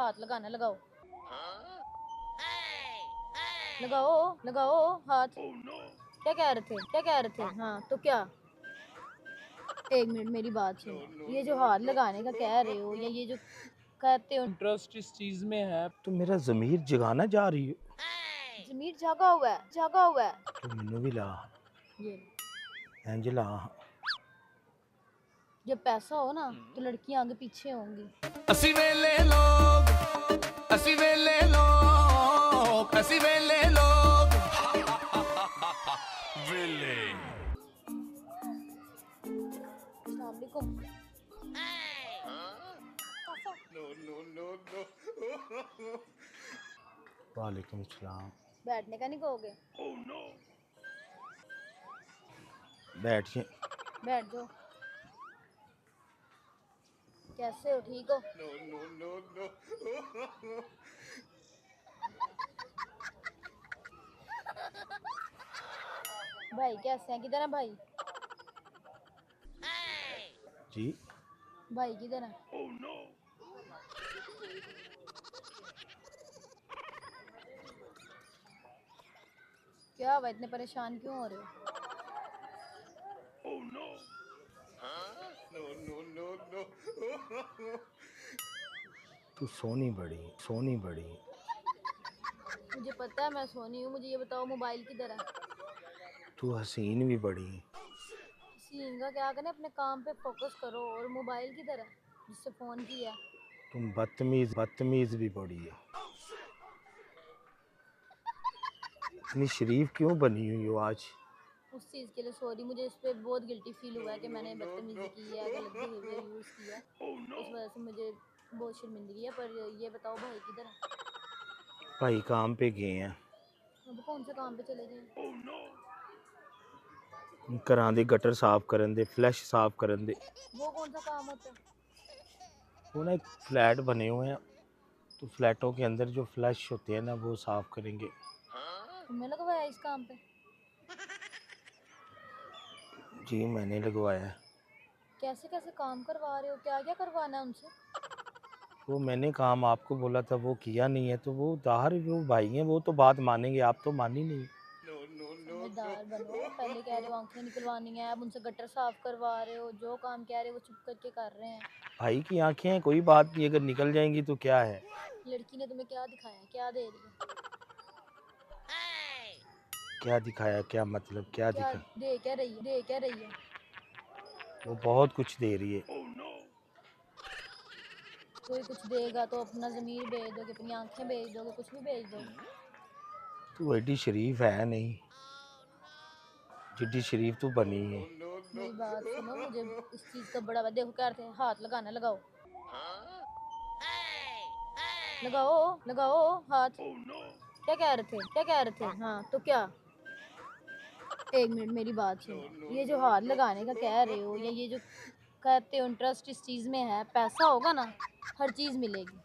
हाथ लगाना, लगाओ लगाओ लगाओ हाथ। क्या कह रहे थे, क्या कह रहे थे? हाँ तो क्या, एक मिनट मेरी बात सुनो। ये जो हाथ लगाने का कह रहे हो या ये जो कहते हो इंटरेस्ट इस चीज में है। तो मेरा ज़मीर जगाना जा रही हो। जमीर जागा हुआ है, जागा हुआ है। तो मैनू भी ला ये इंज ला। जब पैसा हो ना तो लड़कियां आगे पीछे होंगी। ਅਸੀਂ ਵੇਲੇ ਲੋग ਅਸੀਂ ਵੇਲੇ ਲੋग ਅਸੀਂ ਵੇਲੇ ਲੋग ਵੇਲੇ अस्सलाम वालेकुम। वालेकुम सलाम। बैठने का नहीं कहोगे? बैठिए। बैठ जाओ। कैसे हो, ठीक हो? भाई कैसे हैं, किधर है भाई? जी भाई किधर है? क्या हुआ, इतने परेशान क्यों हो रहे हो? तू सोनी बड़ी। मुझे पता है मैं सोनी हूँ, मुझे ये बताओ मोबाइल किधर है? तू हसीन भी बड़ी। सीन का क्या करें, अपने काम पे फोकस करो। और मोबाइल किधर है जिससे फोन किया? तुम बदतमीज भी बड़ी है। इतनी शरीफ क्यों बनी हुई हो आज? उस चीज़ के लिए सॉरी, मुझे इस पे बहुत गिल्टी फील हुआ है कि मैंने बदतमीजी की है, गलत बिहेवियर यूज़ किया है। इस वजह से मुझे बहुत शर्मिंदगी है। पर ये बताओ भाई किधर है? भाई काम पे गए हैं। अब कौन से काम पे चले गए? घरां दे गटर साफ करन दे, फ्लैश साफ करन दे। वो कौन सा काम होता है? वो ना एक फ्लैट बने हुए हैं, तो फ्लैटों के अंदर जो फ्लैश होते हैं ना वो साफ करेंगे। तुमने लगवाया इस काम पे? जी मैंने लगवाया है। कैसे कैसे काम करवा रहे हो, क्या क्या करवाना है उनसे? वो मैंने काम आपको बोला था, वो किया नहीं है, तो वो दाहर वो भाई हैं, वो तो बात मानेंगे, आप तो मानी नहीं। समझदार बनो। पहले कह रहे हो आंखें निकलवानी है, अब उनसे गटर साफ करवा रहे हो। जो काम कह रहे हो वो चुप करके कर रहे हैं। भाई की आंखें हैं, कोई बात नहीं, अगर निकल जाएंगी तो क्या है। लड़की ने तुम्हें क्या दिखाया, क्या दे रही है? क्या दिखाया, क्या मतलब, क्या क्या दिखा? दे क्या रही है, दे क्या रही है? वो बहुत कुछ दे रही है। कोई कुछ देगा तो अपना ज़मीर बेच दोगे, अपनी आंखें बेच दोगे, कुछ भी बेच दोगे। तू एडी शरीफ है नहीं जिड्डी शरीफ तू बनी है। मेरी बात सुनो, मुझे इस चीज़ का बड़ा देखो क्या कहते हैं, हाथ लगाना, लगाओ लगाओ लगाओ हाथ। क्या कह रहे थे, क्या कह रहे थे? हाँ तो क्या, एक मिनट मेरी बात सुनो। ये जो हाथ लगाने का कह रहे हो या ये जो कहते हो इंटरेस्ट इस चीज़ में है, पैसा होगा ना हर चीज़ मिलेगी।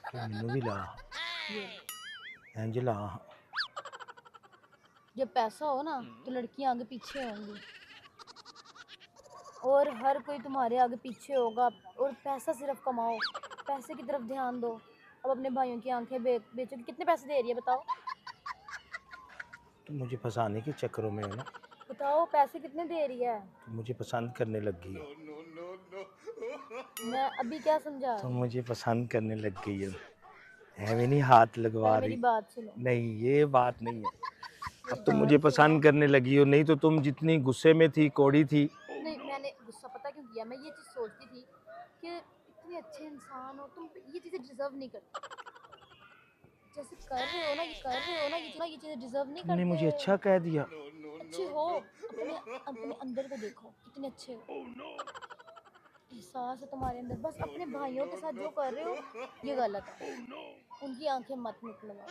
तो मैनू भी ला ये इंज ला। जब पैसा हो ना तो लड़कियां आगे पीछे होंगी और हर कोई तुम्हारे आगे पीछे होगा। और पैसा सिर्फ कमाओ, पैसे की तरफ ध्यान दो। अब अपने भाइयों की आंखें बेचोगे, कितने पैसे दे रही है बताओ? तो मुझे फंसाने के चक्करों में हो ना, बताओ पैसे कितने दे रही है? तो मुझे पसंद करने लग गई हो। मैं अभी क्या समझा तो रही हूँ? मुझे पसंद करने लग गई हो। ऐਵੇਂ नहीं हाथ लगवा पहले रही। मेरी बात सुनो। नहीं ये बात नहीं है। अब तो बात मुझे सुनो। पसंद करने लगी हो, नहीं तो तुम जितनी गुस्से में थी, कौड़ी थी। नहीं, मैंने गुस्सा पता क्यों किया? मैं ये चीज़ सोचती थी कि इतने अच्छे इंसान हो तुम, ये चीज़ें डिजर्व नहीं करते। जैसे कर रहे हो ना, ये कर रहे हो ना, ये चीज़ें डिजर्व नहीं तुमने करते। मुझे अच्छा कह दिया। अच्छे हो, अपने अपने अंदर को देखो कितने अच्छे हो। एहसास है तुम्हारे अंदर, बस अपने भाइयों के साथ जो कर रहे हो ये गलत है। उनकी आंखें मत निकलवाओ।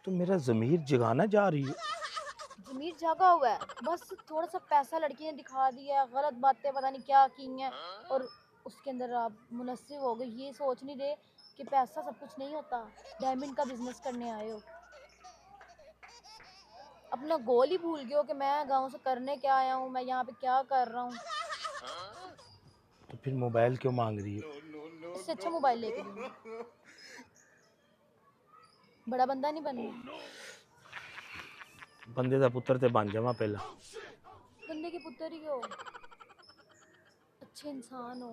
तो मेरा ज़मीर जगाना जा रही हो। जमीर जागा हुआ है, बस थोड़ा सा पैसा लड़की ने दिखा दिया, गलत बातें पता नहीं क्या की हैं और उसके अंदर आप मुनस्सिब हो गए। ये सोच नहीं रहे कि पैसा सब कुछ नहीं होता। डायमंड का बिजनेस करने आए हो, अपना गोल ही भूल गए हो कि मैं गांव से करने क्या आया हूँ, मैं यहाँ पे क्या कर रहा हूँ। तो फिर मोबाइल क्यों मांग रही हो? इससे अच्छा मोबाइल लेके दूंगी। बड़ा बंदा नहीं बनना। बंदे दा पुत्र ते बन जावां पहला। बंदे के पुत्र ही हो, अच्छे इंसान हो,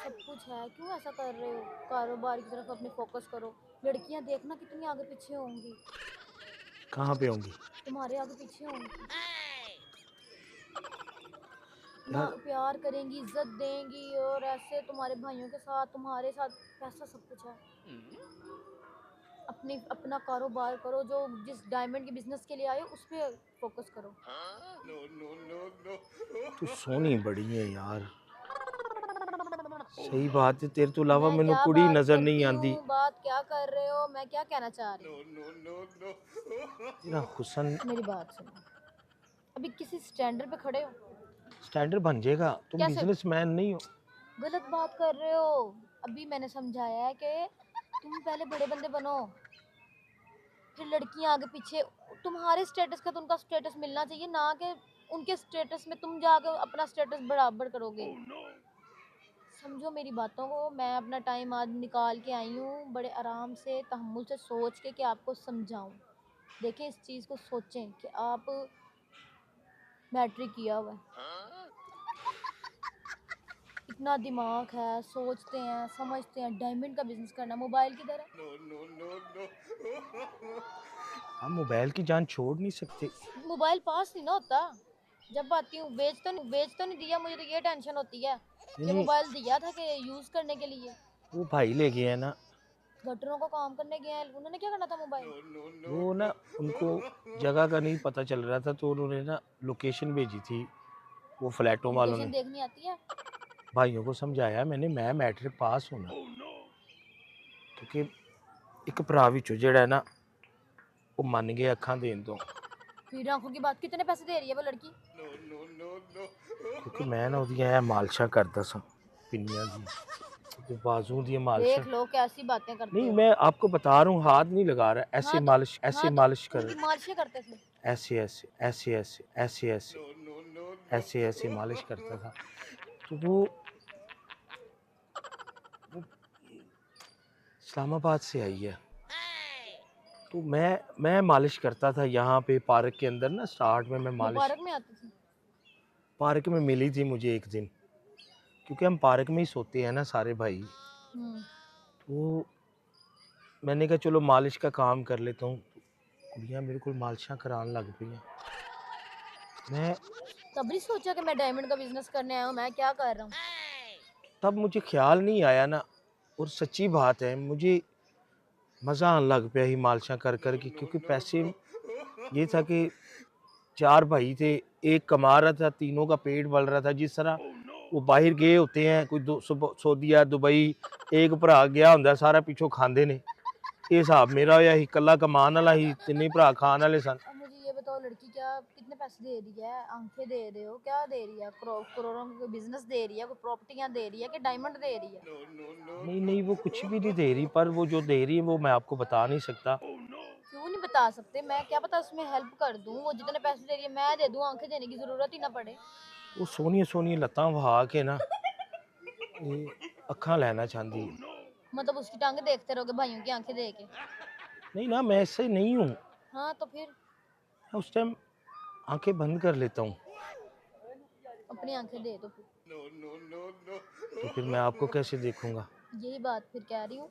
सब कुछ है, क्यों ऐसा कर रहे हो? कारोबार की तरफ अपने फोकस करो। लड़कियां देखना कितनी आगे पीछे होंगी, कहाँ पे होंगी तुम्हारे आगे पीछे होंगी ना, यार? प्यार करेंगी, इज्जत देंगी, और ऐसे तुम्हारे भाइयों के साथ, तुम्हारे साथ पैसा सब कुछ है। अपनी अपना कारोबार करो, जो जिस डायमंड के बिजनेस के लिए आए हो उस पर फोकस करो। तू सोनी बड़ी है यार, सही बात है। तेरे तो अलावा मैं मैनू क्या कुड़ी बात नजर करती नहीं आती। हूँ, बात क्या कर रहे हो, मैं क्या कहना चाह रही हूँ? तेरा हुसन मेरी बात सुनो, अभी किसी स्टैंडर्ड पे खड़े हो? स्टैंडर्ड बन जाएगा। तुम कैसे? बिजनेसमैन नहीं हो। गलत बात कर रहे हो। अभी मैंने समझाया है कि तुम पहले बड़े बंदे बनो, फिर लड़कियां आगे पीछे। तुम्हारे स्टेटस का तो उनका स्टेटस मिलना चाहिए, ना कि उनके स्टेटस में तुम जाकर अपना स्टेटस बराबर करोगे। समझो मेरी बातों को। मैं अपना टाइम आज निकाल के आई हूँ, बड़े आराम से तहम्मुल से सोच के कि आपको समझाऊं। देखें, इस चीज़ को सोचें कि आप मैट्रिक किया हुआ है, इतना दिमाग है, सोचते हैं समझते हैं, डायमंड का बिजनेस करना। मोबाइल किधर है? हम मोबाइल की जान छोड़ नहीं सकते। मोबाइल पास नहीं ना होता। जब आती हूँ बेच तो नहीं दिया, मुझे तो ये टेंशन होती है नहीं कि नहीं, मोबाइल दिया था कि यूज़ करने के लिए। वो भाई ले गए हैं ना। गटरों को काम करने गए हैं, उन्होंने क्या करना था मोबाइल? वो ना, उनको जगह का नहीं पता चल रहा था, तो उन्होंने ना लोकेशन भेजी थी वो फ्लैटों वालों ने। लोकेशन देखनी आती है? भाइयों को समझाया मैंने, मैं मैट्रिक पास होना, क्योंकि एक भरा विचों जेड़ा है ना वो मन गए अखां देन तो। फिर आंखों की बात, कितने पैसे दे रही है वो लड़की? क्योंकि मैं ना ਉਹਦੀਆਂ ਐ ਮਾਲਸ਼ਾਂ करता सा पिन्नियां दी, तो बाजू दी मालिशां। देख लो कैसी बातें करते नहीं, हो। मैं आपको बता रहा हूँ, हाथ नहीं लगा रहा, ऐसे हाँ तो मालिश, ऐसे हाँ तो मालिश कर, उनकी मालिशें करते थे। ऐसे ऐसे ऐसे ऐसे ऐसे ऐसे ऐसे ऐसे मालिश करता था। तो वो इस्लामाबाद से आई है, तो मैं मालिश करता था यहाँ पे पार्क के अंदर ना। स्टार्ट में मैं मालिश मुबारक में आती थी। पार्क में मिली थी मुझे एक दिन, क्योंकि हम पार्क में ही सोते हैं ना सारे भाई। तो मैंने कहा चलो मालिश का काम कर लेता हूँ। कुड़ियाँ मेरे को मालिशां कराने लग पई हैं। मैं तब नहीं सोचा कि मैं डायमंड का बिजनेस करने आया हूँ, मैं क्या कर रहा हूँ? तब मुझे ख्याल नहीं आया ना, और सच्ची बात है मुझे मज़ा आने लग पाया ही मालिशां कर कर के। क्योंकि पैसे ये था कि 4 भाई थे, एक कमा रहा था, तीनों का पेट पल रहा था। जिस तरह वो बाहर गए होते हैं, कोई सऊदीया दुबई, एक भरा गया हुंदा सारा पिछों खांदे ने। ये हिसाब मेरा होया ही, कल्ला कमान वाला ही, तिन्ने भरा खान वाले सन। अब मुझे ये बताओ, लड़की क्या कितने पैसे दे रही है? आंखें दे रहे हो, क्या दे रही है? करोड़ों का बिजनेस दे रही है, कोई प्रॉपर्टियां दे रही है कि डायमंड दे रही है? नहीं नहीं, वो कुछ भी नहीं दे रही, पर वो जो दे रही है वो मैं आपको बता नहीं सकता। क्यों नहीं बता सकते? मैं क्या पता उसमें हेल्प कर दूं। वो जितने पैसे दे रही है मैं दे दूं, आंखें देने की जरूरत ही ना पड़े। वो सोनिया सोनिया लत्तां वहा के ना अखा लेना चाहती है। मतलब उसकी टांग देखते रहोगे भाइयों की आंखें दे के? नहीं ना, मैं ऐसे नहीं हूँ। हाँ तो फिर उस टाइम आंखें बंद कर लेता हूँ। अपनी आंखें दे दो फिर। तो फिर मैं आपको कैसे देखूंगा? यही बात फिर कह रही हूँ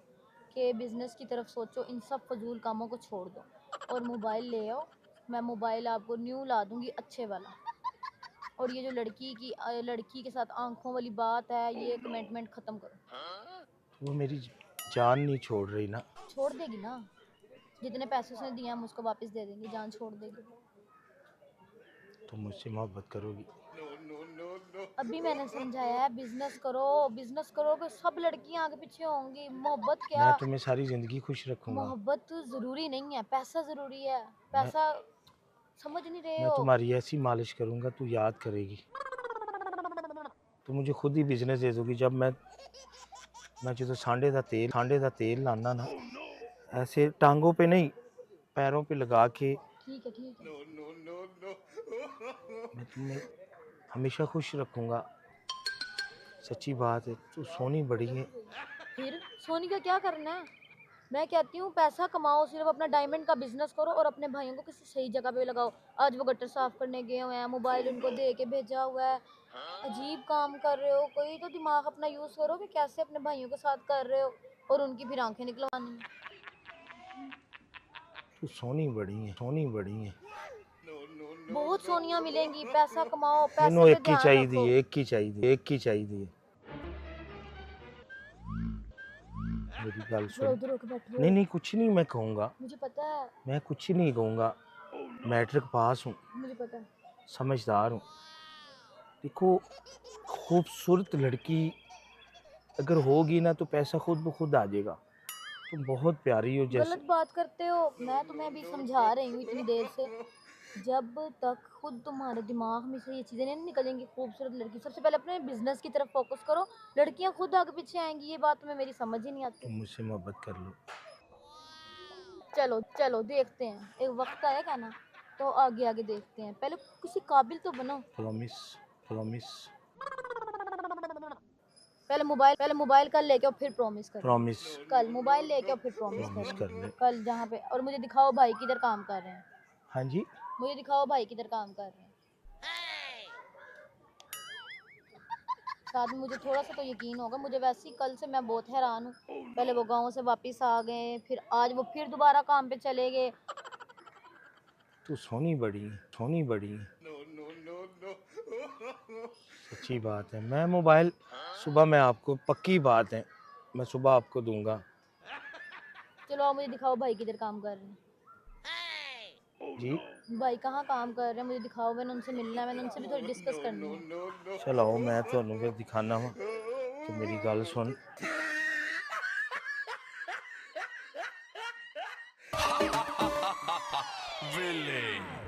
कि बिजनेस की तरफ सोचो, इन सब फजूल कामों को छोड़ दो और मोबाइल ले आओ। मैं मोबाइल आपको न्यू ला दूंगी, अच्छे वाला। और ये जो लड़की के साथ आंखों वाली बात है, ये कमिटमेंट खत्म करो। वो मेरी जान नहीं छोड़ रही ना। छोड़ देगी ना, जितने पैसे उसने दिए हम उसको वापस दे देंगे, जान छोड़ देगी। तो मुझसे मोहब्बत करोगी? अभी मैंने समझाया है, बिजनेस करो। बिजनेस करोगे सब लड़कियां आगे पीछे होंगी। मोहब्बत क्या? मैं तुम्हें सारी जिंदगी खुश रखूंगा। मोहब्बत जरूरी नहीं है, पैसा जरूरी है। मैं पैसा समझ नहीं रहे मैं हो? तुम्हारी ऐसी मालिश करूंगा तू याद करेगी। तो मुझे खुद ही बिजनेस दे दोगी। जब मैं जो सांडे दा तेल लाना ना, ऐसे टांगों पे नहीं, पैरों पे लगा के, ठीक है ठीक है। मैं तुम्हें हमेशा खुश रखूंगा। सच्ची बात है, तू सोनी बड़ी है। फिर सोनी का क्या करना है? मैं कहती हूँ पैसा कमाओ, सिर्फ अपना डायमंड का बिजनेस करो और अपने भाइयों को किसी सही जगह पे लगाओ। आज वो गटर साफ करने गए हुए हैं, मोबाइल उनको दे के भेजा हुआ है, अजीब काम कर रहे हो। कोई तो दिमाग अपना यूज करो कि कैसे अपने भाइयों के साथ कर रहे हो और उनकी फिर आंखें निकलवानी है। तू सोनी बड़ी है, सोनी बड़ी है। बहुत सोनिया मिलेंगी, पैसा कमाओ, मैनू पैसे पे एक ही ध्यान चाहिए, रखो। एक ही चाहिए, एक ही चाहिए। मेरी गल थोड़ा सुन। उधर होकर बैठो। नहीं नहीं, कुछ नहीं मैं कहूँगा, मुझे पता है, मैं कुछ ही नहीं कहूँगा। मैट्रिक पास हूँ, मुझे पता है। समझदार हूँ। देखो, खूबसूरत लड़की अगर होगी ना तो पैसा खुद ब खुद आ जाएगा। तुम बहुत प्यारी हो जैसे। गलत बात करते हो, मैं तुम्हें अभी समझा रही हूँ इतनी देर से। जब तक खुद तुम्हारे दिमाग में से ये चीज़ें नहीं निकलेंगी, खूबसूरत लड़की, सबसे पहले अपने बिजनेस की तरफ फोकस करो, लड़कियां खुद आगे पीछे आएंगी। ये बात तुम्हें मेरी समझ ही नहीं आती। तुम मुझसे मोहब्बत कर लो। चलो चलो देखते हैं, एक वक्त आएगा ना तो आगे आगे देखते हैं, पहले किसी काबिल तो बनो। प्रॉमिस, प्रॉमिस, पहले मोबाइल कल लेके और फिर प्रॉमिस करें। प्रॉमिस, कल मोबाइल लेके और फिर प्रॉमिस प्रॉमिस करें। कर ले। कल जहाँ पे, और मुझे दिखाओ भाई किधर काम कर रहे हैं। हाँ जी। मुझे दिखाओ भाई किधर काम कर रहे हैं। साथ में मुझे थोड़ा सा तो यकीन होगा। मुझे वैसे ही कल से मैं बहुत हैरान हूँ। पहले वो गांव से वापस आ गए, फिर आज वो फिर दोबारा काम पे चले गए। तू सोनी बड़ी है, सोनी बड़ी है। सच्ची बात है। मैं मोबाइल सुबह मैं आपको, पक्की बात है, मैं सुबह आपको दूंगा। चलो आप मुझे दिखाओ भाई किधर काम कर रहे हैं। जी भाई कहाँ काम कर रहे हैं, मुझे दिखाओ, मैंने उनसे मिलना है, मैंने उनसे भी थोड़ी डिस्कस करनी है। चलो मैं ਤੁਹਾਨੂੰ ਫਿਰ दिखाना वा। तो मेरी गल सुन। Villain.